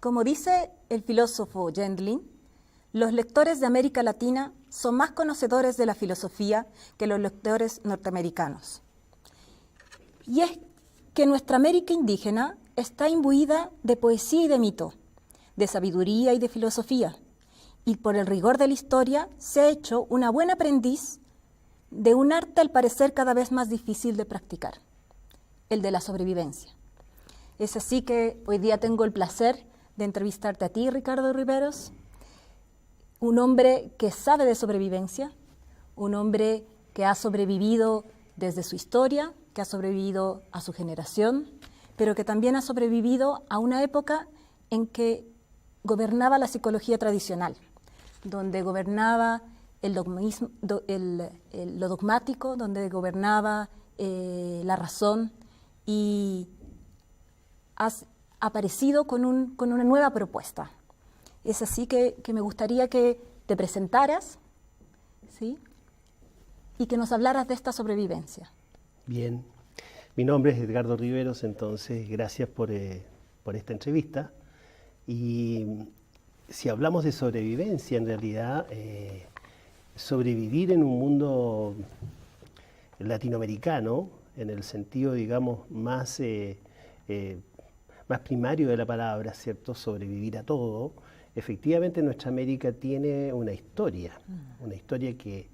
Como dice el filósofo Gendlin, los lectores de América Latina son más conocedores de la filosofía que los lectores norteamericanos. Y es que nuestra América indígena está imbuida de poesía y de mito, de sabiduría y de filosofía, y por el rigor de la historia se ha hecho una buena aprendiz de un arte al parecer cada vez más difícil de practicar, el de la sobrevivencia. Es así que hoy día tengo el placer de entrevistarte a ti, Ricardo Riveros, un hombre que sabe de sobrevivencia, un hombre que ha sobrevivido desde su historia, que ha sobrevivido a su generación, pero que también ha sobrevivido a una época en que gobernaba la psicología tradicional, donde gobernaba el dogmismo, lo dogmático, donde gobernaba la razón, y has aparecido con una nueva propuesta. Es así que me gustaría que te presentaras, ¿sí? Y que nos hablaras de esta sobrevivencia. Bien, mi nombre es Edgardo Riveros, entonces gracias por esta entrevista. Y si hablamos de sobrevivencia, en realidad sobrevivir en un mundo latinoamericano, en el sentido, digamos, más primario de la palabra, ¿cierto? Sobrevivir a todo. Efectivamente, nuestra América tiene una historia que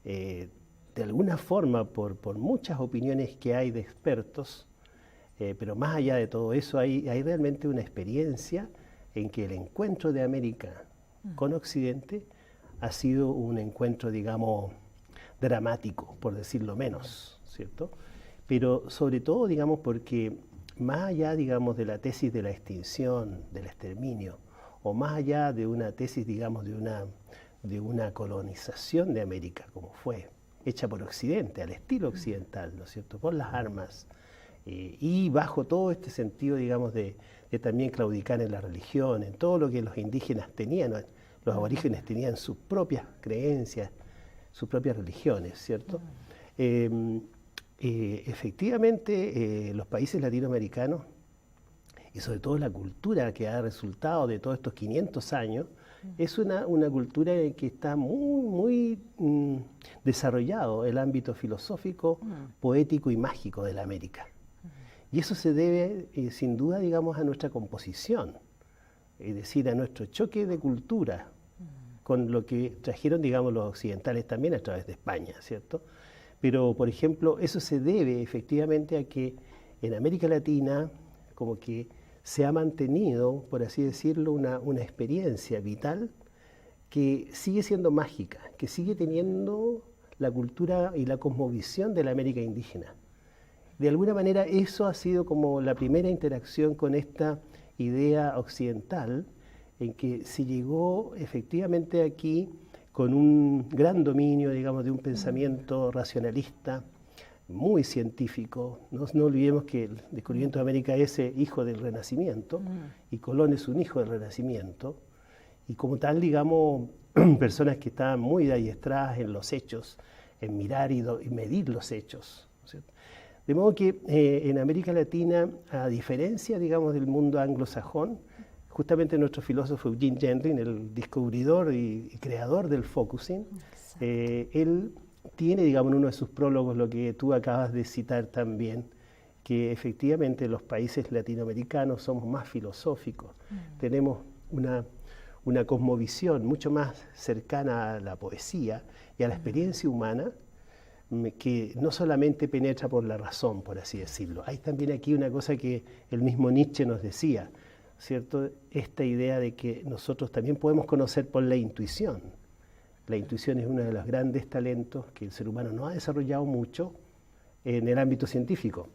de alguna forma, por muchas opiniones que hay de expertos, pero más allá de todo eso, hay realmente una experiencia en que el encuentro de América con Occidente ha sido un encuentro, digamos, dramático, por decirlo menos, ¿cierto? Pero sobre todo, digamos, porque más allá, digamos, de la tesis de la extinción, del exterminio, o más allá de una tesis, digamos, de una colonización de América, como fue, hecha por Occidente, al estilo occidental, ¿no es cierto?, por las armas, y bajo todo este sentido, digamos, de también claudicar en la religión, en todo lo que los indígenas tenían, los aborígenes tenían sus propias creencias, sus propias religiones, ¿cierto? Efectivamente, los países latinoamericanos, y sobre todo la cultura que ha resultado de todos estos 500 años, es una cultura en que está muy desarrollado el ámbito filosófico, poético y mágico de la América. Y eso se debe, sin duda, digamos, a nuestra composición, es decir, a nuestro choque de cultura, con lo que trajeron, digamos, los occidentales también a través de España, ¿cierto? Pero, por ejemplo, eso se debe efectivamente a que en América Latina, como que se ha mantenido, por así decirlo, una experiencia vital que sigue siendo mágica, que sigue teniendo la cultura y la cosmovisión de la América indígena. De alguna manera eso ha sido como la primera interacción con esta idea occidental, en que se llegó efectivamente aquí con un gran dominio, digamos, de un pensamiento racionalista, muy científico. No olvidemos que el descubrimiento de América es hijo del Renacimiento, y Colón es un hijo del Renacimiento, y como tal, digamos, personas que estaban muy adiestradas en los hechos, en mirar y medir los hechos, ¿cierto? De modo que en América Latina, a diferencia, digamos, del mundo anglosajón, justamente nuestro filósofo Eugene Gendlin, el descubridor y creador del focusing, él tiene, digamos, en uno de sus prólogos lo que tú acabas de citar también, que efectivamente los países latinoamericanos somos más filosóficos, tenemos una cosmovisión mucho más cercana a la poesía y a la experiencia humana, que no solamente penetra por la razón, por así decirlo. Hay también aquí una cosa que el mismo Nietzsche nos decía, ¿cierto? Esta idea de que nosotros también podemos conocer por la intuición. La intuición es uno de los grandes talentos que el ser humano no ha desarrollado mucho en el ámbito científico,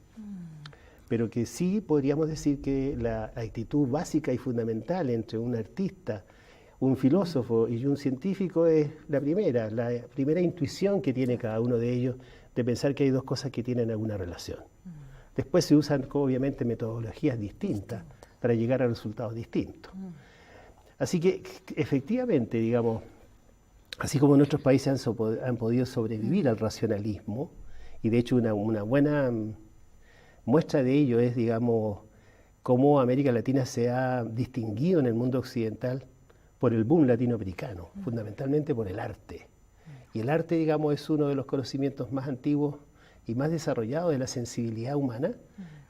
pero que sí podríamos decir que la actitud básica y fundamental entre un artista, un filósofo y un científico es la primera intuición que tiene cada uno de ellos de pensar que hay dos cosas que tienen alguna relación. Después se usan obviamente metodologías distintas para llegar a resultados distintos. Así que efectivamente, digamos, así como nuestros países han podido sobrevivir al racionalismo, y de hecho una buena muestra de ello es, digamos, cómo América Latina se ha distinguido en el mundo occidental por el boom latinoamericano, fundamentalmente por el arte. Y el arte, digamos, es uno de los conocimientos más antiguos y más desarrollados de la sensibilidad humana,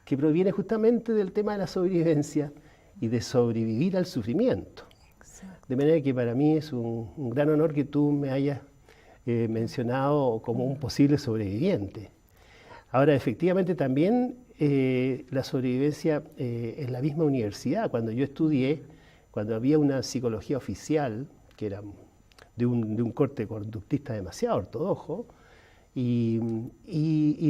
que proviene justamente del tema de la sobrevivencia y de sobrevivir al sufrimiento. De manera que para mí es un gran honor que tú me hayas mencionado como un posible sobreviviente. Ahora, efectivamente, también la sobrevivencia en la misma universidad, cuando yo estudié, cuando había una psicología oficial, que era de un corte conductista demasiado ortodoxo, y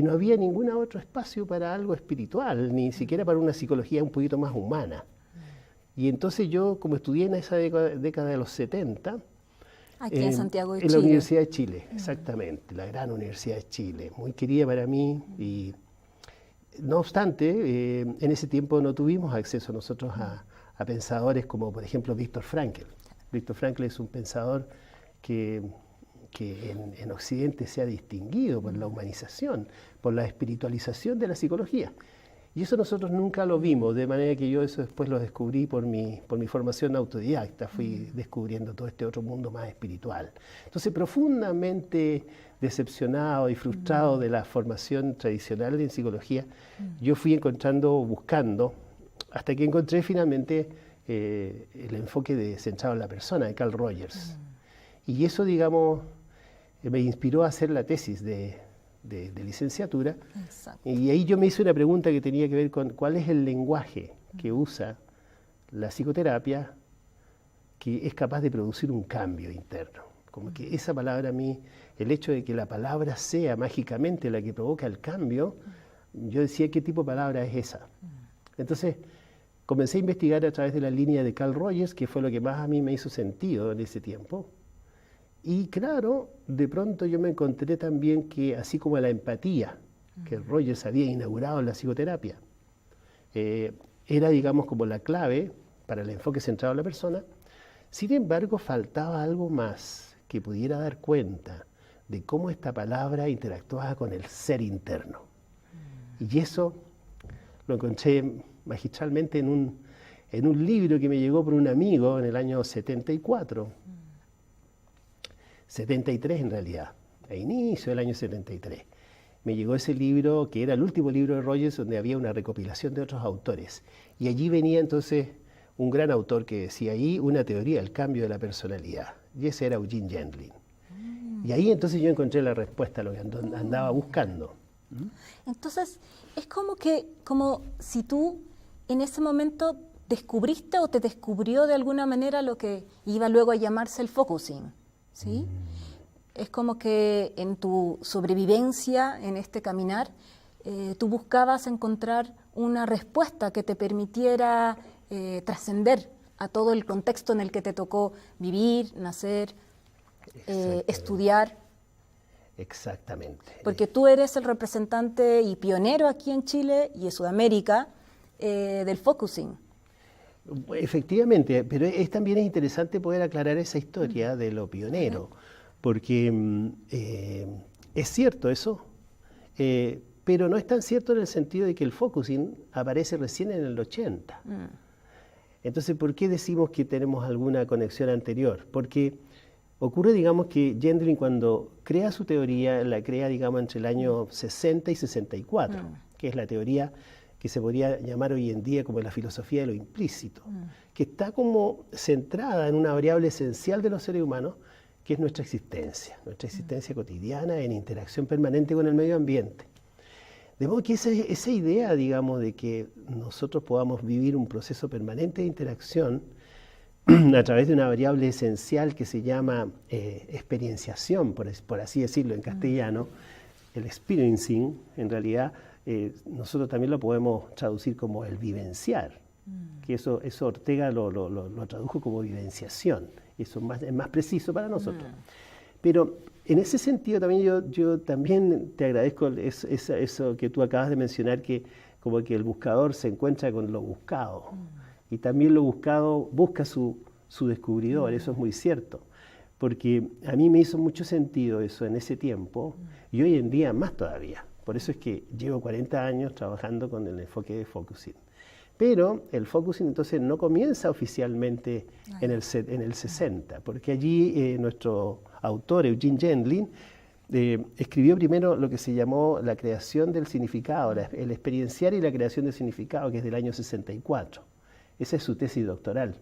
no había ningún otro espacio para algo espiritual, ni siquiera para una psicología un poquito más humana. Y entonces yo, como estudié en esa década de los 70, aquí en Santiago de en Chile. la Universidad de Chile, exactamente, la gran Universidad de Chile, muy querida para mí. Y no obstante, en ese tiempo no tuvimos acceso nosotros a pensadores como, por ejemplo, Víctor Frankl. Víctor Frankl es un pensador que en Occidente se ha distinguido por la humanización, por la espiritualización de la psicología. Y eso nosotros nunca lo vimos, de manera que yo eso después lo descubrí por mi formación autodidacta, fui descubriendo todo este otro mundo más espiritual. Entonces, profundamente decepcionado y frustrado de la formación tradicional en psicología, yo fui buscando, hasta que encontré finalmente el enfoque centrado en la persona, de Carl Rogers. Y eso, digamos, me inspiró a hacer la tesis de licenciatura. Exacto. Y ahí yo me hice una pregunta que tenía que ver con cuál es el lenguaje que usa la psicoterapia que es capaz de producir un cambio interno. Como que esa palabra a mí, el hecho de que la palabra sea mágicamente la que provoca el cambio, yo decía, ¿qué tipo de palabra es esa? Entonces, comencé a investigar a través de la línea de Carl Rogers, que fue lo que más a mí me hizo sentido en ese tiempo. Y claro, de pronto yo me encontré también que, así como la empatía, que Rogers había inaugurado en la psicoterapia, era, digamos, como la clave para el enfoque centrado en la persona, sin embargo, faltaba algo más que pudiera dar cuenta de cómo esta palabra interactuaba con el ser interno. Y eso lo encontré magistralmente en un libro que me llegó por un amigo en el año 74, 73 en realidad, a inicio del año 73. Me llegó ese libro, que era el último libro de Rogers, donde había una recopilación de otros autores. Y allí venía entonces un gran autor que decía ahí una teoría del cambio de la personalidad. Y ese era Eugene Gendlin. Y ahí entonces yo encontré la respuesta a lo que andaba buscando. Entonces, es como si tú en ese momento descubriste o te descubrió de alguna manera lo que iba luego a llamarse el focusing, ¿sí? Es como que en tu sobrevivencia, en este caminar, tú buscabas encontrar una respuesta que te permitiera trascender a todo el contexto en el que te tocó vivir, nacer, estudiar. Exactamente. Porque tú eres el representante y pionero aquí en Chile y en Sudamérica del focusing. Efectivamente, pero también es interesante poder aclarar esa historia de lo pionero, porque es cierto eso, pero no es tan cierto en el sentido de que el focusing aparece recién en el 80. Entonces, ¿por qué decimos que tenemos alguna conexión anterior? Porque ocurre, digamos, que Gendlin cuando crea su teoría, la crea, digamos, entre el año 60 y 64, que es la teoría que se podría llamar hoy en día como la filosofía de lo implícito, que está como centrada en una variable esencial de los seres humanos, que es nuestra existencia cotidiana en interacción permanente con el medio ambiente. De modo que esa idea, digamos, de que nosotros podamos vivir un proceso permanente de interacción a través de una variable esencial que se llama experienciación, por así decirlo en castellano, el experiencing, en realidad, nosotros también lo podemos traducir como el vivenciar, que eso Ortega lo tradujo como vivenciación, eso es más preciso para nosotros. Pero en ese sentido también yo también te agradezco eso que tú acabas de mencionar, que como que el buscador se encuentra con lo buscado, y también lo buscado busca su descubridor, eso es muy cierto, porque a mí me hizo mucho sentido eso en ese tiempo, y hoy en día más todavía. Por eso es que llevo 40 años trabajando con el enfoque de focusing. Pero el focusing entonces no comienza oficialmente en el 60, porque allí nuestro autor, Eugene Gendlin, escribió primero lo que se llamó la creación del significado, el experienciar y la creación del significado, que es del año 64. Esa es su tesis doctoral.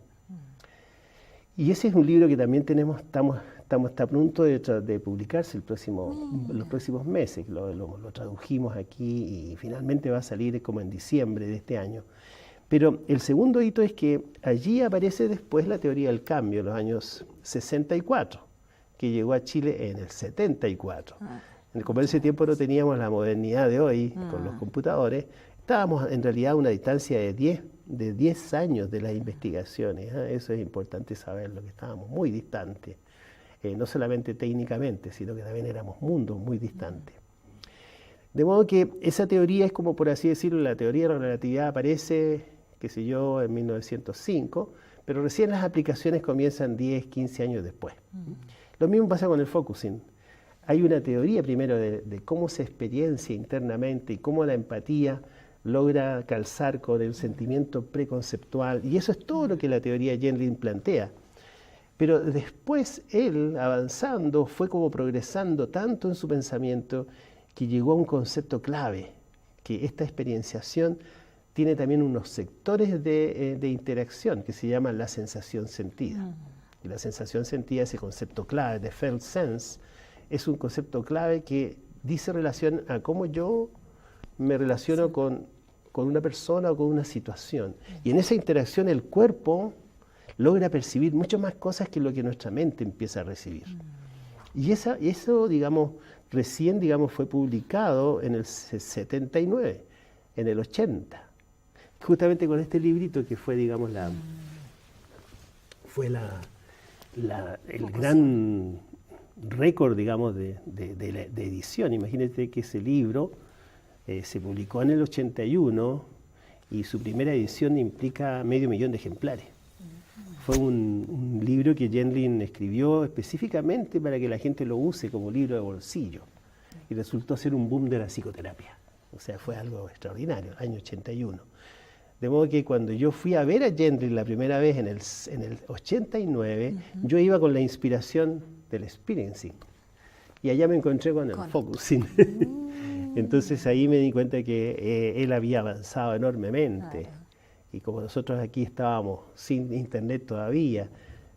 Y ese es un libro que también está a punto de publicarse los próximos meses. Lo tradujimos aquí y finalmente va a salir como en diciembre de este año. Pero el segundo hito es que allí aparece después la teoría del cambio, en los años 64, que llegó a Chile en el 74. Como en ese tiempo no teníamos la modernidad de hoy con los computadores, estábamos en realidad a una distancia de 10 años de las investigaciones. Eso es importante saberlo, que estábamos muy distantes, no solamente técnicamente, sino que también éramos mundos muy distantes. De modo que esa teoría es como, por así decirlo, la teoría de la relatividad aparece, qué sé yo, en 1905, pero recién las aplicaciones comienzan 10, 15 años después. Lo mismo pasa con el focusing. Hay una teoría primero de cómo se experiencia internamente y cómo la empatía logra calzar con el sentimiento preconceptual, y eso es todo lo que la teoría Gendlin plantea. Pero después él, avanzando, fue como progresando tanto en su pensamiento que llegó a un concepto clave, que esta experienciación tiene también unos sectores de interacción que se llaman la sensación sentida. Y la sensación sentida, ese concepto clave de felt sense, es un concepto clave que dice relación a cómo yo me relaciono con una persona o con una situación. Y en esa interacción el cuerpo logra percibir mucho más cosas que lo que nuestra mente empieza a recibir. Y eso, digamos, recién, digamos, fue publicado en el 79, en el 80. Justamente con este librito que fue, digamos, el gran récord, digamos, de edición. Imagínate que ese libro se publicó en el 81 y su primera edición implica 500.000 de ejemplares. Fue un libro que Gendlin escribió específicamente para que la gente lo use como libro de bolsillo. Y resultó ser un boom de la psicoterapia. O sea, fue algo extraordinario, el año 81. De modo que cuando yo fui a ver a Gendlin la primera vez en el 89, yo iba con la inspiración del experiencing. Y allá me encontré con el focusing. Entonces ahí me di cuenta que él había avanzado enormemente. Claro. Y como nosotros aquí estábamos sin internet todavía,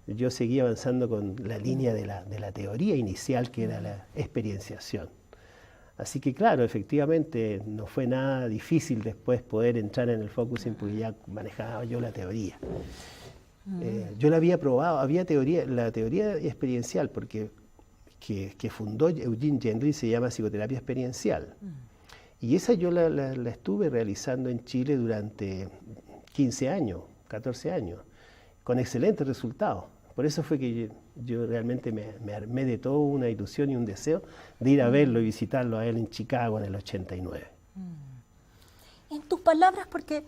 yo seguía avanzando con la línea de la teoría inicial, que era la experienciación. Así que claro, efectivamente no fue nada difícil después poder entrar en el focusing, porque ya manejaba yo la teoría. Yo la había probado, la teoría experiencial, porque que fundó Eugene Gendlin se llama psicoterapia experiencial. Y esa yo la estuve realizando en Chile durante 15 años, 14 años, con excelentes resultados. Por eso fue que yo realmente me armé de toda una ilusión y un deseo de ir a verlo y visitarlo a él en Chicago en el 89. En tus palabras, porque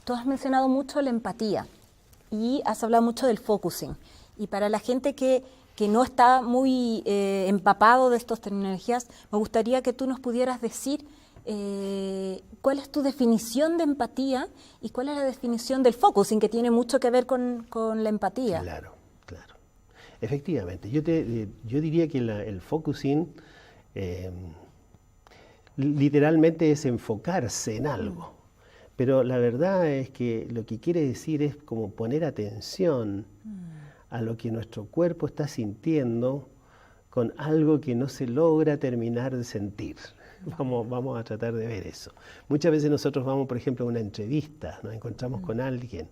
tú has mencionado mucho la empatía y has hablado mucho del focusing. Y para la gente que no está muy empapado de estas tecnologías, me gustaría que tú nos pudieras decir cuál es tu definición de empatía y cuál es la definición del focusing, que tiene mucho que ver con la empatía. Claro. Efectivamente, yo diría que el focusing literalmente es enfocarse en algo, pero la verdad es que lo que quiere decir es como poner atención a lo que nuestro cuerpo está sintiendo con algo que no se logra terminar de sentir. Vamos a tratar de ver eso. Muchas veces nosotros vamos, por ejemplo, a una entrevista, nos encontramos con alguien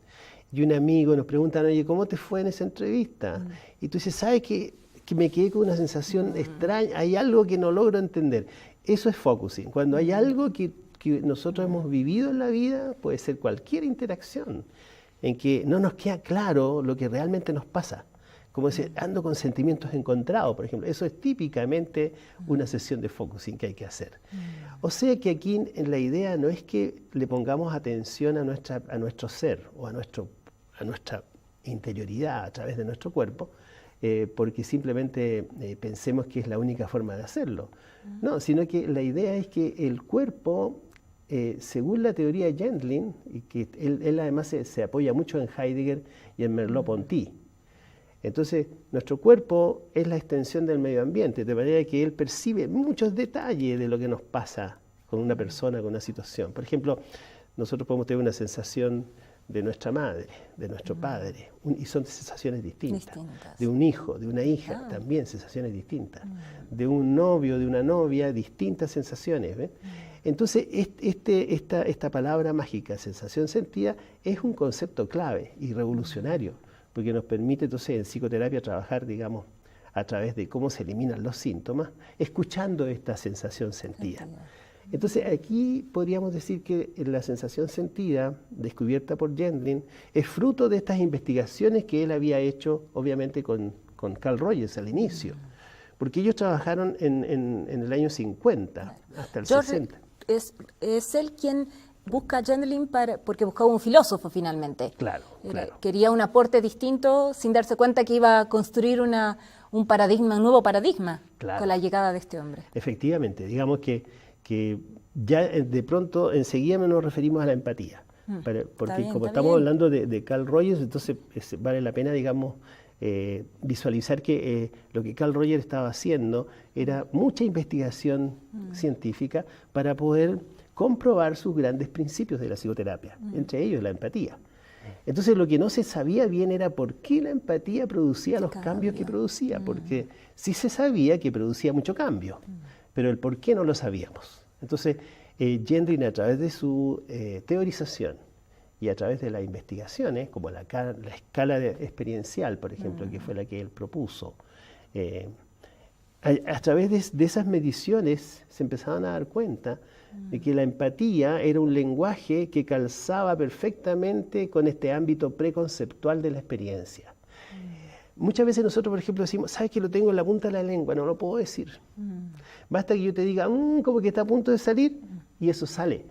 y un amigo nos pregunta, oye, ¿cómo te fue en esa entrevista? Y tú dices, ¿sabes qué? Que me quedé con una sensación extraña, hay algo que no logro entender. Eso es focusing. Cuando hay algo que nosotros hemos vivido en la vida, puede ser cualquier interacción, en que no nos queda claro lo que realmente nos pasa. Como decir, ando con sentimientos encontrados, por ejemplo. Eso es típicamente una sesión de focusing que hay que hacer. O sea que aquí la idea no es que le pongamos atención a nuestro ser o a nuestra interioridad a través de nuestro cuerpo, porque simplemente pensemos que es la única forma de hacerlo. No, sino que la idea es que el cuerpo según la teoría de Gendlin, y que él además se apoya mucho en Heidegger y en Merleau-Ponty. Entonces, nuestro cuerpo es la extensión del medio ambiente, de manera que él percibe muchos detalles de lo que nos pasa con una persona, con una situación. Por ejemplo, nosotros podemos tener una sensación de nuestra madre, de nuestro padre, y son sensaciones distintas. De un hijo, de una hija, también sensaciones distintas. De un novio, de una novia, distintas sensaciones. ¿Ves? Entonces, esta palabra mágica, sensación sentida, es un concepto clave y revolucionario, porque nos permite entonces en psicoterapia trabajar, digamos, a través de cómo se eliminan los síntomas, escuchando esta sensación sentida. Entonces aquí podríamos decir que la sensación sentida, descubierta por Gendlin, es fruto de estas investigaciones que él había hecho, obviamente, con Carl Rogers al inicio, porque ellos trabajaron en el año 50 hasta el 60. Es él quien busca a Gendlin porque buscaba un filósofo finalmente. Claro, claro. Quería un aporte distinto sin darse cuenta que iba a construir un nuevo paradigma con la llegada de este hombre. Efectivamente, digamos que ya de pronto enseguida nos referimos a la empatía, porque como estamos hablando de Carl Rogers, entonces vale la pena, digamos, visualizar que lo que Carl Rogers estaba haciendo era mucha investigación científica para poder comprobar sus grandes principios de la psicoterapia, entre ellos la empatía. Entonces lo que no se sabía bien era por qué la empatía producía los cambios que producía, porque sí se sabía que producía mucho cambio, pero el por qué no lo sabíamos. Entonces Gendlin, a través de su teorización y a través de las investigaciones, como la escala experiencial, por ejemplo, que fue la que él propuso, a través de esas mediciones se empezaban a dar cuenta de que la empatía era un lenguaje que calzaba perfectamente con este ámbito preconceptual de la experiencia. Muchas veces nosotros, por ejemplo, decimos, ¿sabes que lo tengo en la punta de la lengua? No lo puedo decir. Basta que yo te diga, como que está a punto de salir, y eso sale.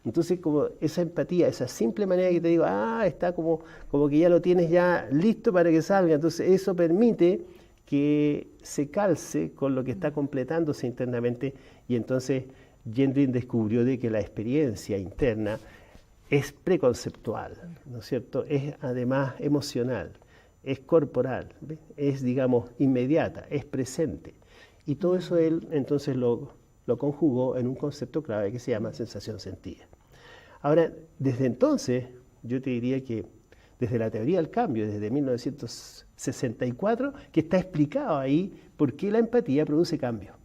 Entonces, como esa empatía, esa simple manera que te digo, está como que ya lo tienes ya listo para que salga. Entonces, eso permite que se calce con lo que está completándose internamente, y entonces Gendlin descubrió de que la experiencia interna es preconceptual, ¿no es cierto? Es además emocional, es corporal, ¿ves? Es, digamos, inmediata, es presente. Y todo eso él entonces lo conjugó en un concepto clave que se llama sensación sentida. Ahora, desde entonces, yo te diría que desde la teoría del cambio, desde 1964, que está explicado ahí por qué la empatía produce cambio.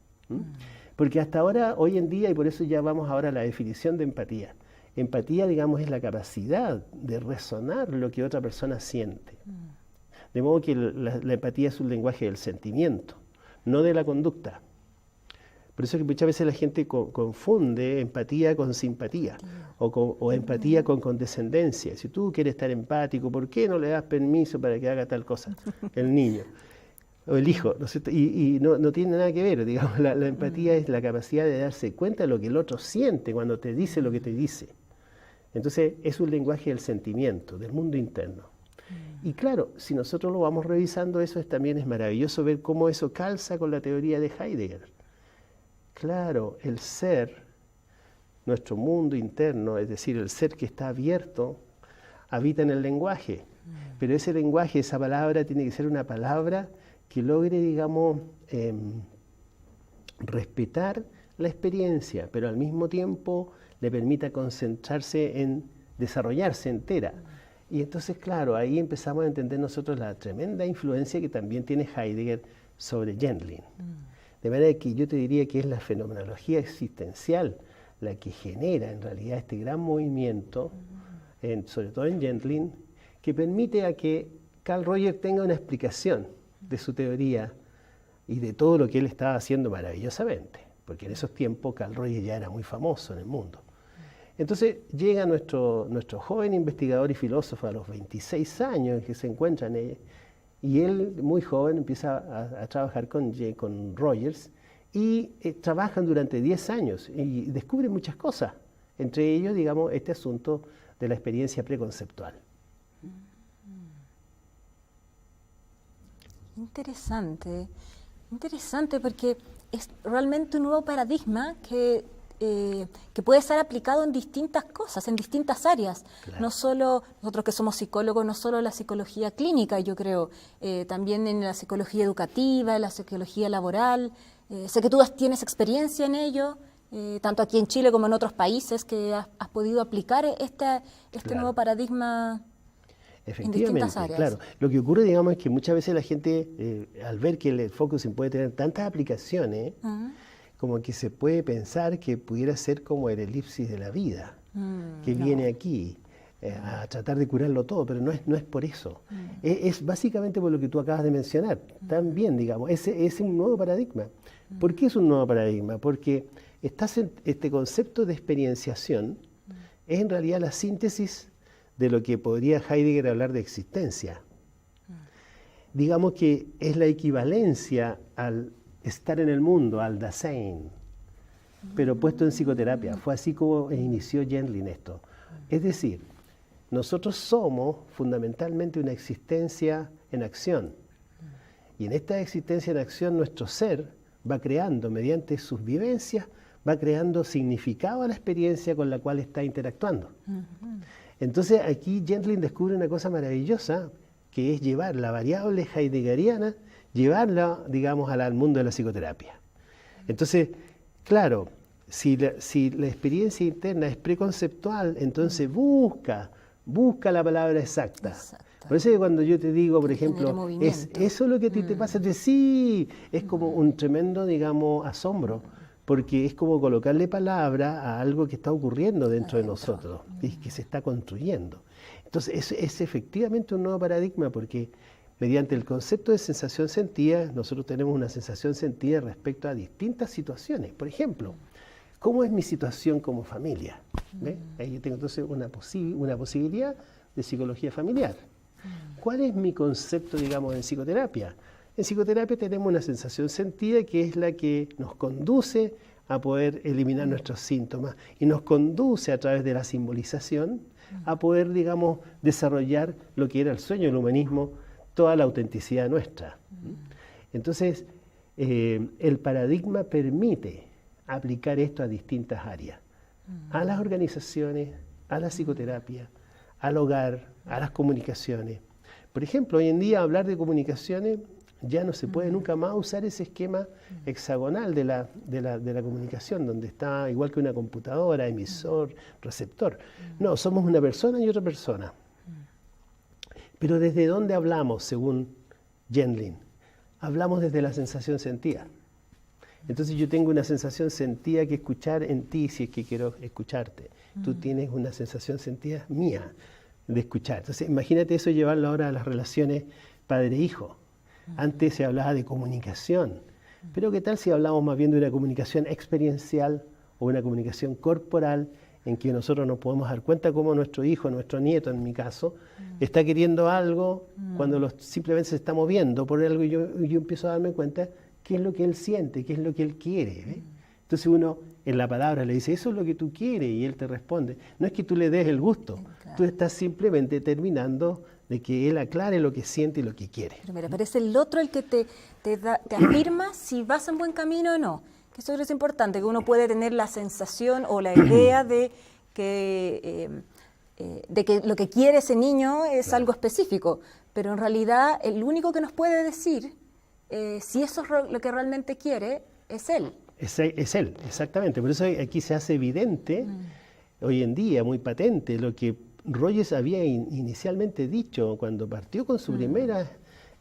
Porque hasta ahora, hoy en día, y por eso ya vamos ahora a la definición de empatía. Empatía, digamos, es la capacidad de resonar lo que otra persona siente. De modo que la empatía es un lenguaje del sentimiento, no de la conducta. Por eso que muchas veces la gente confunde empatía con simpatía o empatía con condescendencia. Si tú quieres estar empático, ¿por qué no le das permiso para que haga tal cosa el niño o el hijo? ¿No es cierto? Y no tiene nada que ver, digamos, la empatía es la capacidad de darse cuenta de lo que el otro siente cuando te dice lo que te dice. Entonces es un lenguaje del sentimiento, del mundo interno. Y claro, si nosotros lo vamos revisando, también es maravilloso ver cómo eso calza con la teoría de Heidegger. Claro, el ser, nuestro mundo interno, es decir, el ser que está abierto, habita en el lenguaje. Pero ese lenguaje, esa palabra, tiene que ser una palabra que logre, digamos, respetar la experiencia, pero al mismo tiempo le permita concentrarse en desarrollarse entera. Y entonces, claro, ahí empezamos a entender nosotros la tremenda influencia que también tiene Heidegger sobre Gendlin. De manera que yo te diría que es la fenomenología existencial la que genera en realidad este gran movimiento, sobre todo en Gendlin, que permite a que Carl Rogers tenga una explicación de su teoría y de todo lo que él estaba haciendo maravillosamente, porque en esos tiempos Carl Rogers ya era muy famoso en el mundo. Entonces llega nuestro joven investigador y filósofo a los 26 años en que se encuentra en ella, y él, muy joven, empieza a trabajar con Rogers y trabajan durante 10 años y descubren muchas cosas, entre ellos, digamos, este asunto de la experiencia preconceptual. Interesante porque es realmente un nuevo paradigma que que puede ser aplicado en distintas cosas, en distintas áreas. Claro. No solo, nosotros que somos psicólogos, no solo la psicología clínica, yo creo, también en la psicología educativa, en la psicología laboral. Sé que tú tienes experiencia en ello, tanto aquí en Chile como en otros países, que has podido aplicar este Claro. nuevo paradigma en distintas áreas. Claro. Lo que ocurre, digamos, es que muchas veces la gente, al ver que el focusing puede tener tantas aplicaciones, como que se puede pensar que pudiera ser como el elipsis de la vida, que viene aquí a tratar de curarlo todo, pero no es por eso. Es básicamente por lo que tú acabas de mencionar, también, digamos, es un nuevo paradigma. ¿Por qué es un nuevo paradigma? Porque este concepto de experienciación es en realidad la síntesis de lo que podría Heidegger hablar de existencia. Digamos que es la equivalencia al estar en el mundo, al Dasein, pero puesto en psicoterapia. Fue así como inició Jendlin esto. Es decir, nosotros somos fundamentalmente una existencia en acción. Y en esta existencia en acción nuestro ser va creando, mediante sus vivencias, va creando significado a la experiencia con la cual está interactuando. Entonces aquí Jendlin descubre una cosa maravillosa, que es llevar la variable heideggeriana, llevarla, digamos, al mundo de la psicoterapia. Entonces, claro, si la experiencia interna es preconceptual, entonces busca la palabra exacta. Por eso es que cuando yo te digo, por ejemplo, ¿es eso lo que a ti te pasa? Sí, es como un tremendo, digamos, asombro, porque es como colocarle palabra a algo que está ocurriendo dentro de nosotros, y que se está construyendo. Entonces, es efectivamente un nuevo paradigma, porque mediante el concepto de sensación sentida, nosotros tenemos una sensación sentida respecto a distintas situaciones. Por ejemplo, ¿cómo es mi situación como familia? ¿Ve? Ahí yo tengo entonces una posibilidad de psicología familiar. ¿Cuál es mi concepto, digamos, en psicoterapia? En psicoterapia tenemos una sensación sentida que es la que nos conduce a poder eliminar nuestros síntomas y nos conduce a través de la simbolización a poder, digamos, desarrollar lo que era el sueño del humanismo, toda la autenticidad nuestra. Entonces, el paradigma permite aplicar esto a distintas áreas, a las organizaciones, a la psicoterapia, al hogar, a las comunicaciones. Por ejemplo, hoy en día hablar de comunicaciones ya no se puede nunca más usar ese esquema hexagonal de la comunicación, donde está igual que una computadora, emisor, receptor. No, somos una persona y otra persona. Pero ¿desde dónde hablamos, según Jendlin? Hablamos desde la sensación sentida. Entonces yo tengo una sensación sentida que escuchar en ti si es que quiero escucharte. Tú tienes una sensación sentida mía de escuchar. Entonces imagínate eso llevarlo ahora a las relaciones padre-hijo. Antes se hablaba de comunicación, pero ¿qué tal si hablamos más bien de una comunicación experiencial o una comunicación corporal en que nosotros nos podemos dar cuenta cómo nuestro hijo, nuestro nieto en mi caso, está queriendo algo cuando simplemente se está moviendo por algo y yo empiezo a darme cuenta qué es lo que él siente, qué es lo que él quiere, ¿ve? Entonces uno en la palabra le dice, eso es lo que tú quieres, y él te responde. No es que tú le des el gusto, tú estás simplemente terminando de que él aclare lo que siente y lo que quiere. Pero mira, parece el otro el que te afirma si vas en buen camino o no. Que eso es importante, que uno puede tener la sensación o la idea de que lo que quiere ese niño es algo específico, pero en realidad el único que nos puede decir si eso es lo que realmente quiere es él. Es él, exactamente. Por eso aquí se hace evidente, hoy en día, muy patente, lo que Rogers había inicialmente dicho cuando partió con su primera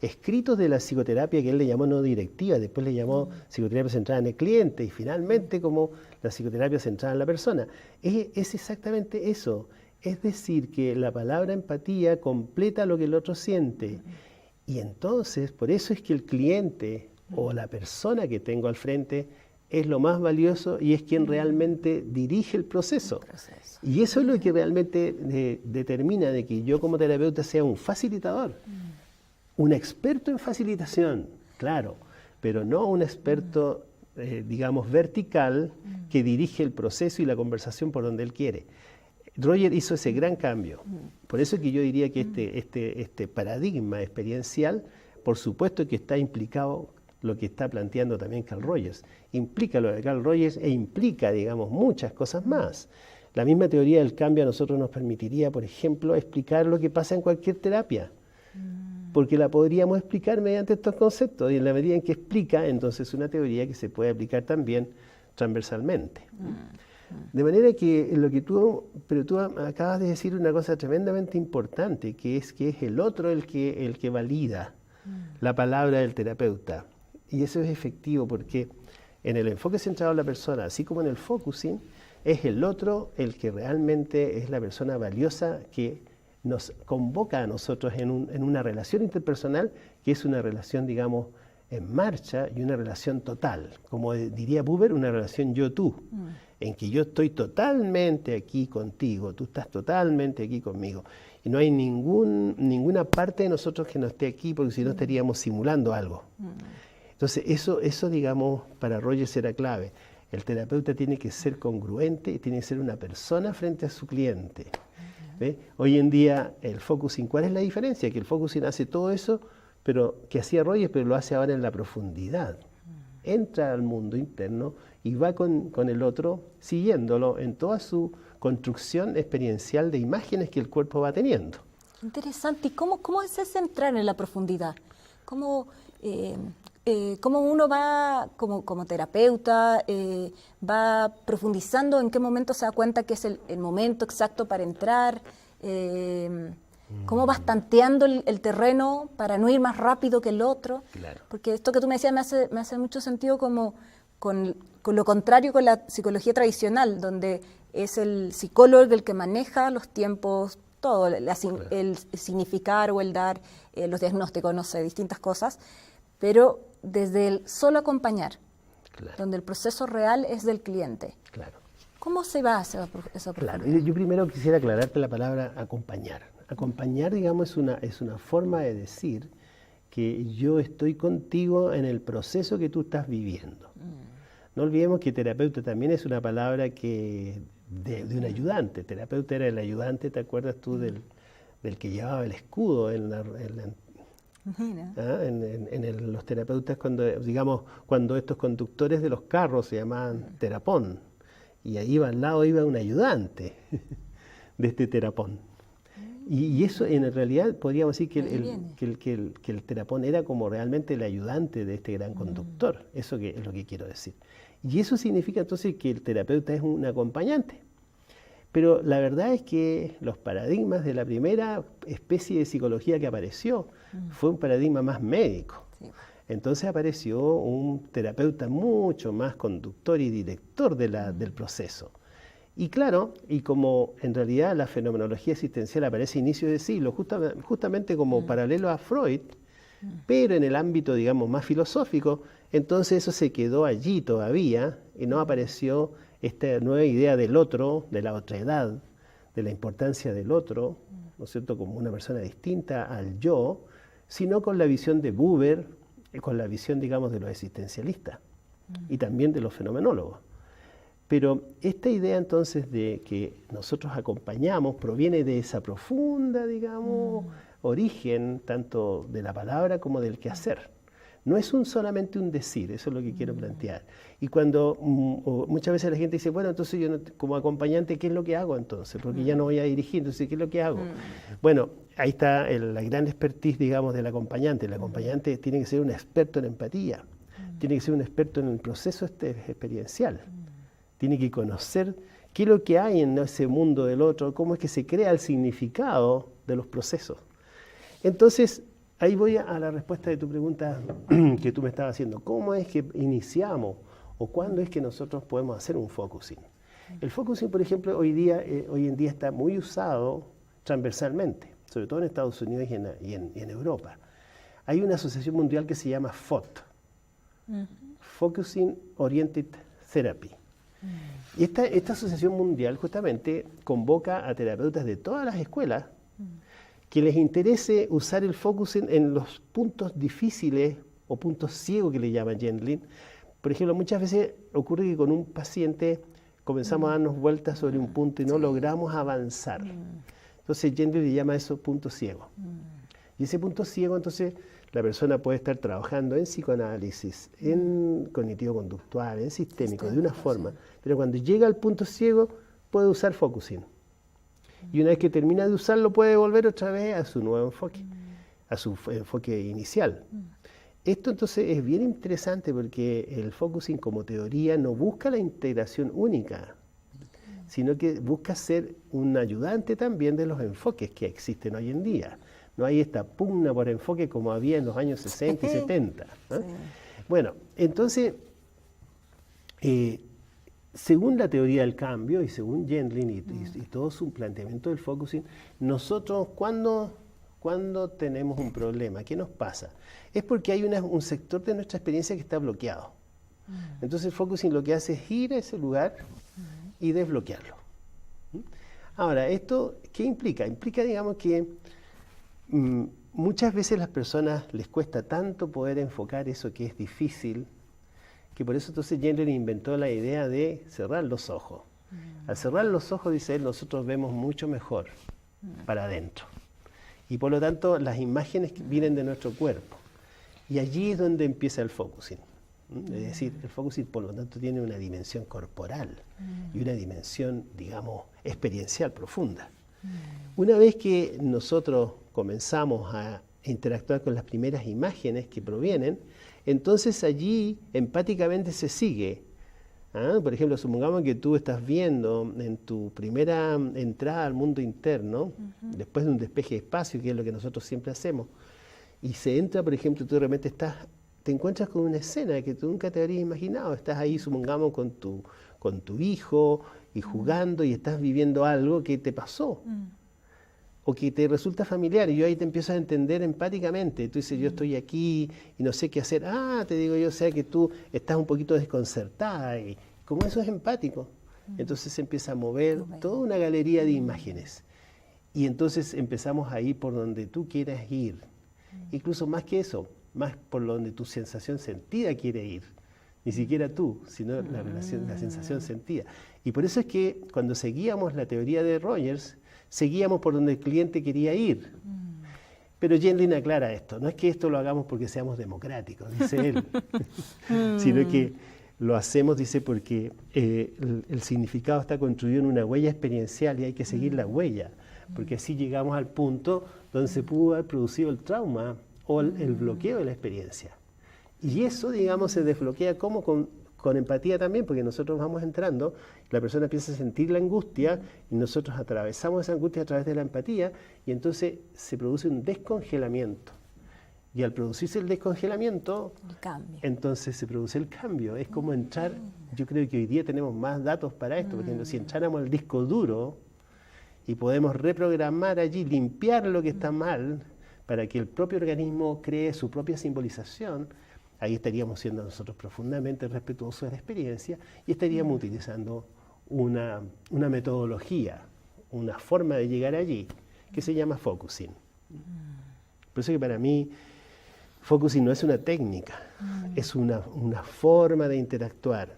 escritos de la psicoterapia, que él le llamó no directiva, después le llamó psicoterapia centrada en el cliente y finalmente como la psicoterapia centrada en la persona. Es exactamente eso. Es decir, que la palabra empatía completa lo que el otro siente. Y entonces, por eso es que el cliente o la persona que tengo al frente es lo más valioso y es quien realmente dirige el proceso. Y eso es lo que realmente determina de que yo como terapeuta sea un facilitador, un experto en facilitación, claro, pero no un experto, digamos, vertical que dirige el proceso y la conversación por donde él quiere. Roger hizo ese gran cambio. Por eso es que yo diría que este paradigma experiencial, por supuesto que está implicado lo que está planteando también Carl Rogers. Implica lo de Carl Rogers e implica, digamos, muchas cosas más. La misma teoría del cambio a nosotros nos permitiría, por ejemplo, explicar lo que pasa en cualquier terapia, porque la podríamos explicar mediante estos conceptos, y en la medida en que explica, entonces una teoría que se puede aplicar también transversalmente. De manera que lo que tú acabas de decir una cosa tremendamente importante, que es el otro el que valida la palabra del terapeuta. Y eso es efectivo porque en el enfoque centrado en la persona, así como en el focusing, es el otro el que realmente es la persona valiosa que nos convoca a nosotros en una relación interpersonal que es una relación, digamos, en marcha y una relación total. Como diría Buber, una relación yo-tú, en que yo estoy totalmente aquí contigo, tú estás totalmente aquí conmigo. Y no hay ninguna parte de nosotros que no esté aquí, porque si no estaríamos simulando algo. Entonces, eso, digamos, para Rogers era clave. El terapeuta tiene que ser congruente y tiene que ser una persona frente a su cliente. ¿Ve? Hoy en día, el focusing, ¿cuál es la diferencia? Que el focusing hace todo eso, pero que hacía Rogers, pero lo hace ahora en la profundidad. Entra al mundo interno y va con el otro, siguiéndolo en toda su construcción experiencial de imágenes que el cuerpo va teniendo. Interesante. ¿Y cómo es ese entrar en la profundidad? ¿Cómo uno va, como terapeuta, va profundizando? ¿En qué momento se da cuenta que es el momento exacto para entrar? ¿Cómo vas tanteando el terreno para no ir más rápido que el otro? Claro. Porque esto que tú me decías me hace mucho sentido como con lo contrario con la psicología tradicional, donde es el psicólogo el que maneja los tiempos, todo, el significar o el dar, los diagnósticos, no sé, distintas cosas, pero desde el solo acompañar, Claro. donde el proceso real es del cliente. Claro. ¿Cómo se va a hacer esa Claro. profundidad? Yo primero quisiera aclararte la palabra acompañar. Acompañar, digamos, es una forma de decir que yo estoy contigo en el proceso que tú estás viviendo. No olvidemos que terapeuta también es una palabra que de un ayudante. Terapeuta era el ayudante, ¿te acuerdas tú del que llevaba el escudo en los terapeutas cuando estos conductores de los carros se llamaban terapón? Y ahí al lado iba un ayudante de este terapón. Y eso en realidad podríamos decir que el terapón era como realmente el ayudante de este gran conductor. Eso es lo que quiero decir. Y eso significa entonces que el terapeuta es un acompañante. Pero la verdad es que los paradigmas de la primera especie de psicología que apareció fue un paradigma más médico. Sí. Entonces apareció un terapeuta mucho más conductor y director del proceso. Y claro, y como en realidad la fenomenología existencial aparece a inicios de siglo, justamente como paralelo a Freud, pero en el ámbito, digamos, más filosófico, entonces eso se quedó allí todavía y no apareció esta nueva idea del otro, de la otredad, de la importancia del otro, ¿no es cierto?, como una persona distinta al yo, sino con la visión de Buber, con la visión, digamos, de los existencialistas y también de los fenomenólogos. Pero esta idea entonces de que nosotros acompañamos proviene de esa profunda, digamos, origen tanto de la palabra como del quehacer. No es solamente un decir, eso es lo que quiero plantear. Y cuando muchas veces la gente dice, bueno, entonces yo como acompañante, ¿qué es lo que hago entonces? Porque ya no voy a dirigir, entonces ¿qué es lo que hago? Bueno, ahí está la gran expertise, digamos, del acompañante. El acompañante tiene que ser un experto en empatía, tiene que ser un experto en el proceso experiencial, tiene que conocer qué es lo que hay en ese mundo del otro, cómo es que se crea el significado de los procesos. Entonces, ahí voy a la respuesta de tu pregunta que tú me estabas haciendo. ¿Cómo es que iniciamos o cuándo es que nosotros podemos hacer un focusing? El focusing, por ejemplo, hoy en día está muy usado transversalmente, sobre todo en Estados Unidos y en Europa. Hay una asociación mundial que se llama FOT, Focusing Oriented Therapy. Y esta asociación mundial justamente convoca a terapeutas de todas las escuelas que les interese usar el focusing en los puntos difíciles o puntos ciegos que le llaman Gendlin. Por ejemplo, muchas veces ocurre que con un paciente comenzamos a darnos vueltas sobre un punto y no logramos avanzar. Entonces Gendlin le llama eso punto ciego. Y ese punto ciego entonces la persona puede estar trabajando en psicoanálisis, en cognitivo-conductual, en sistémico, de una forma, pero cuando llega al punto ciego puede usar focusing. Y una vez que termina de usarlo puede volver otra vez a su nuevo enfoque, a su enfoque inicial. Esto entonces es bien interesante porque el focusing como teoría no busca la integración única, sino que busca ser un ayudante también de los enfoques que existen hoy en día. No hay esta pugna por enfoque como había en los años 60 y 70. ¿No? Sí. Bueno, entonces, según la teoría del cambio y según Gendlin y todo su planteamiento del focusing, nosotros cuando tenemos un problema, ¿qué nos pasa? Es porque hay un sector de nuestra experiencia que está bloqueado. Entonces el focusing lo que hace es ir a ese lugar y desbloquearlo. Ahora, ¿esto qué implica? Implica, digamos, que muchas veces a las personas les cuesta tanto poder enfocar eso que es difícil, que por eso entonces Gendlin inventó la idea de cerrar los ojos. Al cerrar los ojos, dice él, nosotros vemos mucho mejor para adentro. Y por lo tanto, las imágenes vienen de nuestro cuerpo. Y allí es donde empieza el focusing. Es decir, el focusing, por lo tanto, tiene una dimensión corporal y una dimensión, digamos, experiencial profunda. Una vez que nosotros comenzamos a interactuar con las primeras imágenes que provienen, entonces allí empáticamente se sigue. Por ejemplo, supongamos que tú estás viendo en tu primera entrada al mundo interno, después de un despeje de espacio, que es lo que nosotros siempre hacemos, y se entra, por ejemplo, tú de repente te encuentras con una escena que tú nunca te habrías imaginado. Estás ahí, supongamos, con tu hijo y jugando y estás viviendo algo que te pasó o que te resulta familiar, y yo ahí te empiezo a entender empáticamente. Tú dices, yo estoy aquí y no sé qué hacer. Te digo yo, o sea que tú estás un poquito desconcertada, y como eso es empático, entonces se empieza a mover toda una galería de imágenes. Y entonces empezamos a ir por donde tú quieras ir. Incluso más que eso, más por donde tu sensación sentida quiere ir. Ni siquiera tú, sino la sensación sentida. Y por eso es que cuando seguíamos la teoría de Rogers, seguíamos por donde el cliente quería ir. Pero Gendlin aclara esto, no es que esto lo hagamos porque seamos democráticos, dice él, sino que lo hacemos, dice, porque el significado está construido en una huella experiencial y hay que seguir la huella, porque así llegamos al punto donde se pudo haber producido el trauma o el bloqueo de la experiencia. Y eso, digamos, se desbloquea como con empatía también, porque nosotros vamos entrando, la persona empieza a sentir la angustia y nosotros atravesamos esa angustia a través de la empatía, y entonces se produce un descongelamiento. Y al producirse el descongelamiento, entonces se produce el cambio. Es como entrar, yo creo que hoy día tenemos más datos para esto, por ejemplo, si entráramos al disco duro y podemos reprogramar allí, limpiar lo que está mal, para que el propio organismo cree su propia simbolización, ahí estaríamos siendo nosotros profundamente respetuosos de la experiencia y estaríamos utilizando una metodología, una forma de llegar allí, que se llama focusing. Por eso que para mí, focusing no es una técnica, es una forma de interactuar,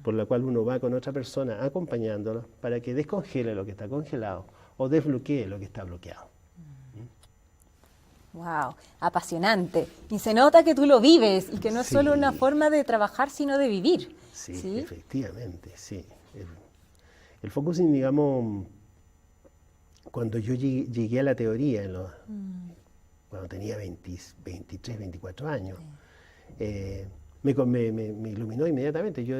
por la cual uno va con otra persona acompañándolo para que descongele lo que está congelado o desbloquee lo que está bloqueado. Wow, apasionante. Y se nota que tú lo vives y que no es solo una forma de trabajar, sino de vivir. Sí, efectivamente, sí. El focusing, digamos, cuando yo llegué a la teoría, cuando tenía 23, 24 años, me iluminó inmediatamente. Yo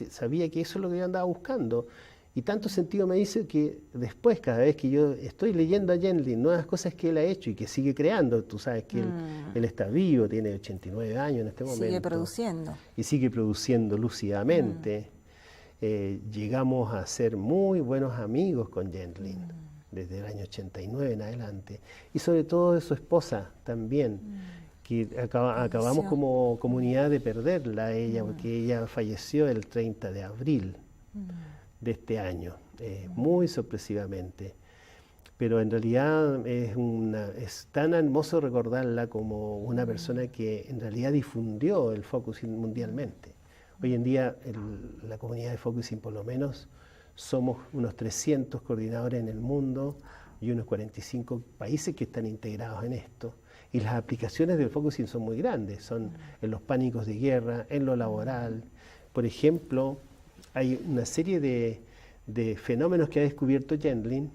sabía que eso es lo que yo andaba buscando. Y tanto sentido me dice que después, cada vez que yo estoy leyendo a Gendlin, nuevas cosas que él ha hecho y que sigue creando, tú sabes que él está vivo, tiene 89 años en este momento. Sigue produciendo. Y sigue produciendo lúcidamente. Llegamos a ser muy buenos amigos con Gendlin, desde el año 89 en adelante. Y sobre todo de su esposa también, que acabamos como comunidad de perderla a ella, porque ella falleció el 30 de abril. De este año, muy sorpresivamente. Pero en realidad es tan hermoso recordarla como una persona que en realidad difundió el focusing mundialmente. Hoy en día la comunidad de focusing, por lo menos, somos unos 300 coordinadores en el mundo y unos 45 países que están integrados en esto. Y las aplicaciones del focusing son muy grandes, son en los pánicos de guerra, en lo laboral. Por ejemplo, hay una serie de fenómenos que ha descubierto Gendlin,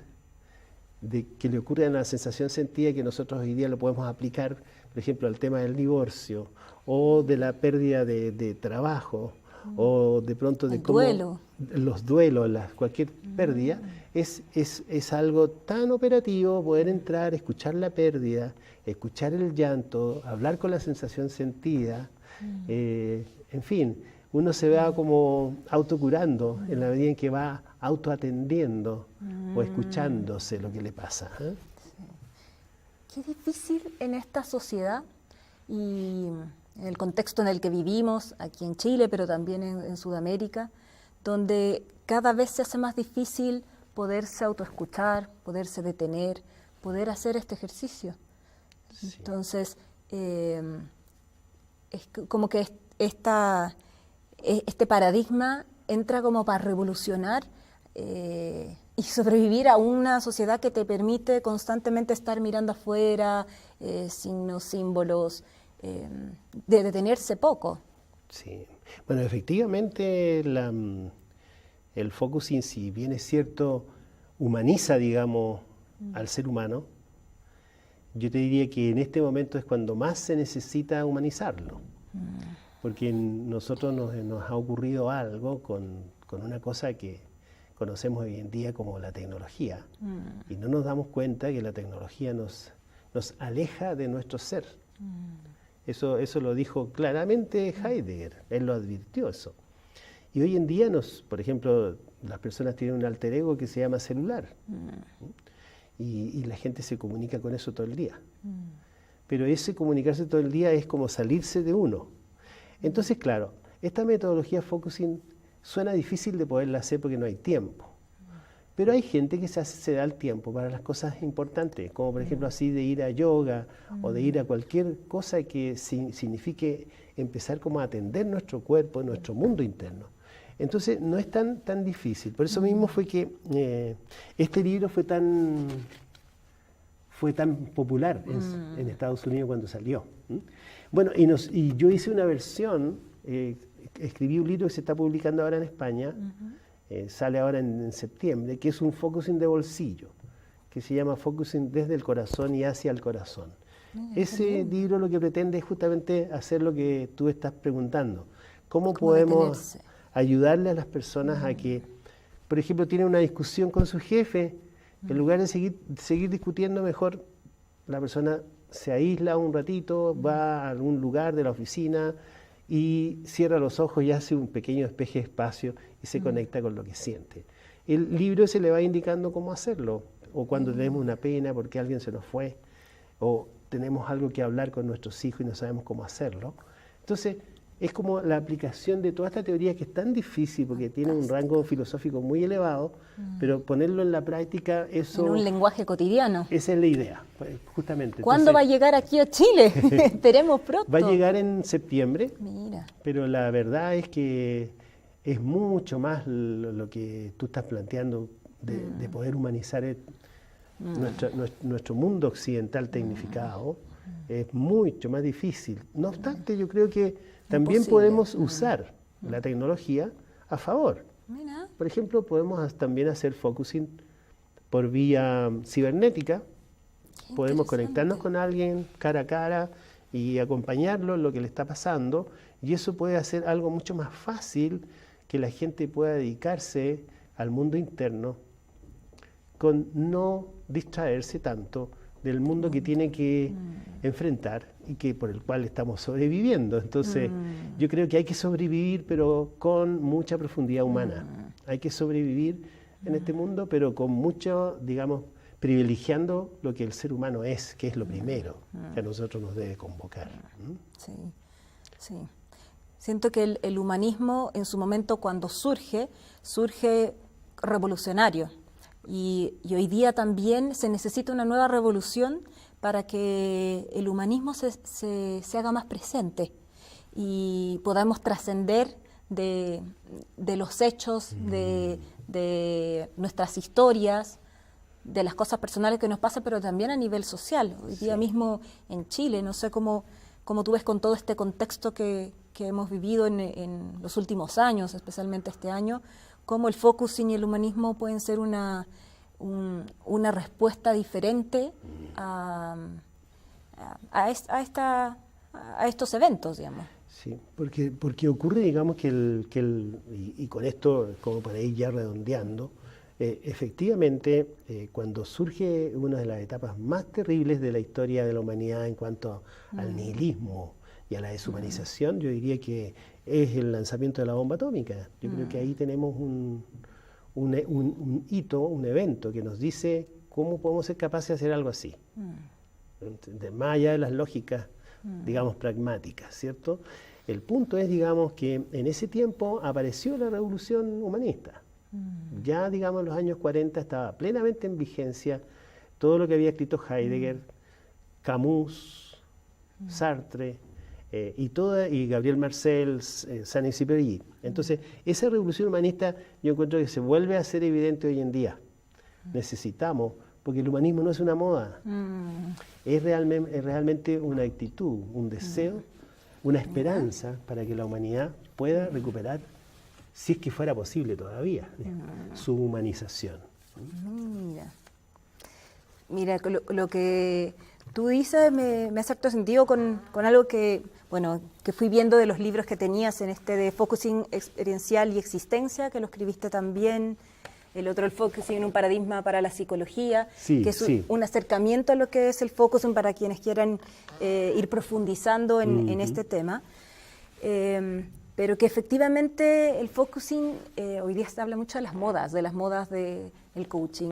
que le ocurren a la sensación sentida, que nosotros hoy día lo podemos aplicar, por ejemplo, al tema del divorcio, o de la pérdida de trabajo, o de pronto de cómo duelo. Los duelos, cualquier pérdida, es algo tan operativo poder entrar, escuchar la pérdida, escuchar el llanto, hablar con la sensación sentida, en fin, uno se va como autocurando en la medida en que va autoatendiendo o escuchándose lo que le pasa. Qué difícil en esta sociedad y en el contexto en el que vivimos, aquí en Chile, pero también en Sudamérica, donde cada vez se hace más difícil poderse autoescuchar, poderse detener, poder hacer este ejercicio. Sí. Entonces, es como que este paradigma entra como para revolucionar y sobrevivir a una sociedad que te permite constantemente estar mirando afuera, signos, símbolos, de detenerse poco. Sí, bueno, efectivamente el focusing, si bien es cierto, humaniza, digamos, al ser humano. Yo te diría que en este momento es cuando más se necesita humanizarlo, porque nosotros nos ha ocurrido algo con una cosa que conocemos hoy en día como la tecnología, y no nos damos cuenta que la tecnología nos aleja de nuestro ser. Eso lo dijo claramente Heidegger, él lo advirtió eso. Y hoy en día, por ejemplo, las personas tienen un alter ego que se llama celular, y la gente se comunica con eso todo el día. Pero ese comunicarse todo el día es como salirse de uno. Entonces, claro, esta metodología focusing suena difícil de poderla hacer porque no hay tiempo. Pero hay gente que se da el tiempo para las cosas importantes, como por ejemplo así de ir a yoga o de ir a cualquier cosa que signifique empezar como a atender nuestro cuerpo, nuestro mundo interno. Entonces no es tan difícil. Por eso mismo fue que este libro fue tan popular en Estados Unidos cuando salió. Bueno, y yo hice una versión, escribí un libro que se está publicando ahora en España, sale ahora en septiembre, que es un focusing de bolsillo, que se llama Focusing desde el corazón y hacia el corazón. Ese libro lo que pretende es justamente hacer lo que tú estás preguntando. ¿Cómo podemos ayudarle a las personas a que, por ejemplo, tienen una discusión con su jefe, en lugar de seguir discutiendo, mejor la persona se aísla un ratito, va a algún lugar de la oficina y cierra los ojos y hace un pequeño despeje de espacio y se conecta con lo que siente. El libro se le va indicando cómo hacerlo, o cuando tenemos una pena porque alguien se nos fue, o tenemos algo que hablar con nuestros hijos y no sabemos cómo hacerlo. Entonces, es como la aplicación de toda esta teoría que es tan difícil porque tiene un rango filosófico muy elevado, pero ponerlo en la práctica, eso... En un lenguaje cotidiano. Esa es la idea, justamente. ¿Cuándo va a llegar aquí a Chile? Esperemos pronto. Va a llegar en septiembre. Mira. Pero la verdad es que es mucho más lo que tú estás planteando de poder humanizar nuestro mundo occidental tecnificado. Es mucho más difícil. No obstante, yo creo que también podemos usar la tecnología a favor. Mira. Por ejemplo, podemos también hacer focusing por vía cibernética. Podemos conectarnos con alguien cara a cara y acompañarlo en lo que le está pasando, y eso puede hacer algo mucho más fácil, que la gente pueda dedicarse al mundo interno con no distraerse tanto del mundo que tiene que enfrentar y que por el cual estamos sobreviviendo. Entonces, yo creo que hay que sobrevivir, pero con mucha profundidad humana. Hay que sobrevivir en este mundo, pero con mucho, digamos, privilegiando lo que el ser humano es, que es lo primero que a nosotros nos debe convocar. Sí, sí. Siento que el humanismo en su momento cuando surge revolucionario. Y hoy día también se necesita una nueva revolución para que el humanismo se haga más presente y podamos trascender de los hechos, de nuestras historias, de las cosas personales que nos pasan, pero también a nivel social. Hoy día mismo en Chile, no sé cómo tú ves con todo este contexto que hemos vivido en los últimos años, especialmente este año, cómo el focusing y el humanismo pueden ser una respuesta diferente a estos eventos, digamos. Sí, porque ocurre, digamos, y con esto, como para ir ya redondeando, efectivamente, cuando surge una de las etapas más terribles de la historia de la humanidad en cuanto al nihilismo y a la deshumanización, yo diría que es el lanzamiento de la bomba atómica. Yo creo que ahí tenemos un hito, un evento que nos dice cómo podemos ser capaces de hacer algo así. Más allá de las lógicas, digamos, pragmáticas, ¿cierto? El punto es, digamos, que en ese tiempo apareció la revolución humanista. Ya, digamos, en los años 40 estaba plenamente en vigencia todo lo que había escrito Heidegger, Camus, Sartre, y Gabriel Marcel, Saint-Exupéry. Entonces, esa revolución humanista yo encuentro que se vuelve a ser evidente hoy en día. Necesitamos, porque el humanismo no es una moda, es realmente una actitud, un deseo, una esperanza para que la humanidad pueda recuperar, si es que fuera posible todavía, su humanización. Mira, lo que tú dices me hace cierto sentido con algo que fui viendo de los libros que tenías en este de Focusing Experiencial y Existencia, que lo escribiste también. El otro, el focusing en un paradigma para la psicología, que es un acercamiento a lo que es el focusing para quienes quieran ir profundizando en este tema. Pero que efectivamente el focusing, hoy día se habla mucho de las modas del coaching,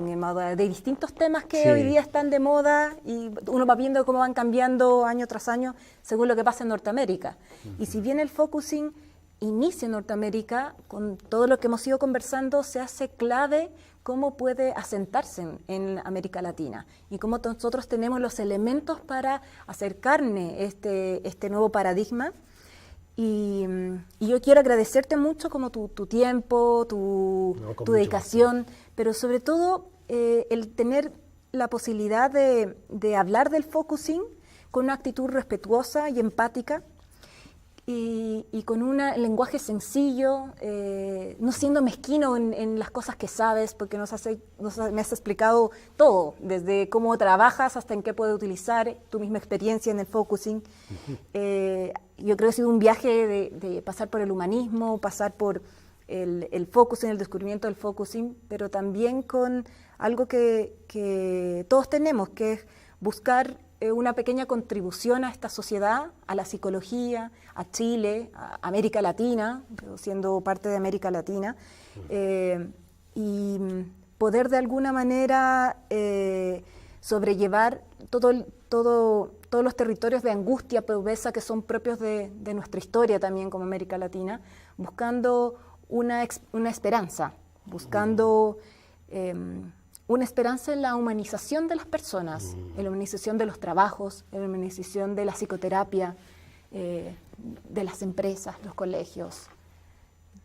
de distintos temas que hoy día están de moda y uno va viendo cómo van cambiando año tras año según lo que pasa en Norteamérica. Y si bien el focusing inicia en Norteamérica, con todo lo que hemos ido conversando, se hace clave cómo puede asentarse en América Latina y cómo nosotros tenemos los elementos para acercarnos este nuevo paradigma. Y yo quiero agradecerte mucho como tu tiempo, tu dedicación, pero sobre todo el tener la posibilidad de hablar del focusing con una actitud respetuosa y empática y con un lenguaje sencillo, no siendo mezquino en las cosas que sabes, porque me has explicado todo, desde cómo trabajas hasta en qué puedes utilizar tu misma experiencia en el focusing. Yo creo que ha sido un viaje de pasar por el humanismo, pasar por el focusing, el descubrimiento del focusing, pero también con algo que todos tenemos, que es buscar una pequeña contribución a esta sociedad, a la psicología, a Chile, a América Latina, siendo parte de América Latina, y poder de alguna manera sobrellevar todos los territorios de angustia, pobreza que son propios de nuestra historia también como América Latina, buscando una esperanza, buscando una esperanza en la humanización de las personas, en la humanización de los trabajos, en la humanización de la psicoterapia, de las empresas, los colegios.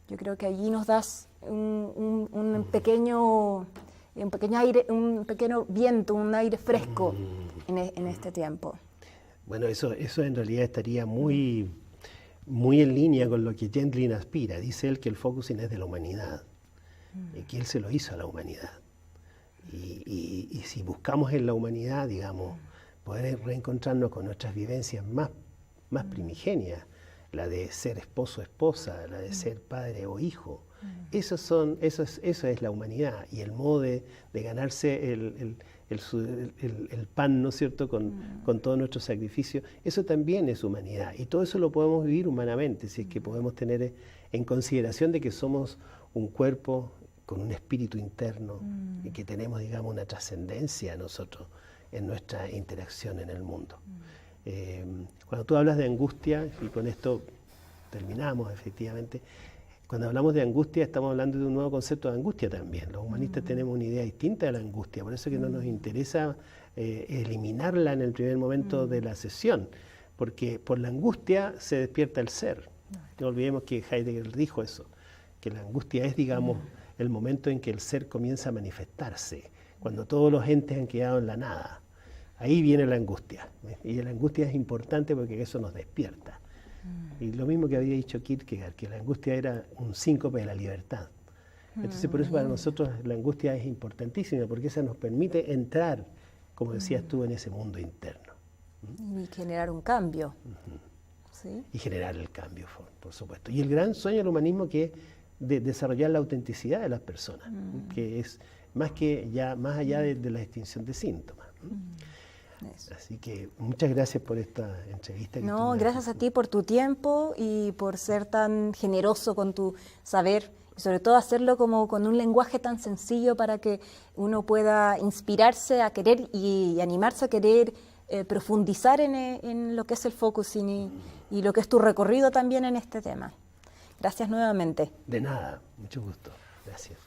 Yo creo que allí nos das un pequeño aire, un pequeño viento, un aire fresco en este tiempo. Bueno, eso en realidad estaría muy en línea con lo que Gendlin aspira. Dice él que el focusing es de la humanidad, que él se lo hizo a la humanidad. Y si buscamos en la humanidad, digamos, poder reencontrarnos con nuestras vivencias más primigenias, la de ser esposo o esposa, la de ser padre o hijo, eso es la humanidad y el modo de ganarse el pan, ¿no es cierto?, con todo nuestro sacrificio, eso también es humanidad y todo eso lo podemos vivir humanamente, si es que podemos tener en consideración de que somos un cuerpo con un espíritu interno y que tenemos, digamos, una trascendencia nosotros en nuestra interacción en el mundo. Cuando tú hablas de angustia, y con esto terminamos efectivamente, cuando hablamos de angustia estamos hablando de un nuevo concepto de angustia también. Los humanistas tenemos una idea distinta de la angustia, por eso es que no nos interesa eliminarla en el primer momento de la sesión, porque por la angustia se despierta el ser. No olvidemos que Heidegger dijo eso, que la angustia es, digamos, el momento en que el ser comienza a manifestarse cuando todos los entes han quedado en la nada. Ahí viene la angustia. Y la angustia es importante porque eso nos despierta. Y lo mismo que había dicho Kierkegaard, que la angustia era un síncope de la libertad. Entonces, por eso para nosotros la angustia es importantísima, porque esa nos permite entrar, como decías tú, en ese mundo interno. Y generar un cambio. ¿Sí? Y generar el cambio, por supuesto. Y el gran sueño del humanismo, que es de desarrollar la autenticidad de las personas, que es más allá de la extinción de síntomas. Así que muchas gracias por esta entrevista. No, gracias a ti por tu tiempo y por ser tan generoso con tu saber, y sobre todo hacerlo como con un lenguaje tan sencillo para que uno pueda inspirarse a querer y animarse a querer profundizar en lo que es el focusing y lo que es tu recorrido también en este tema. Gracias nuevamente. De nada, mucho gusto. Gracias.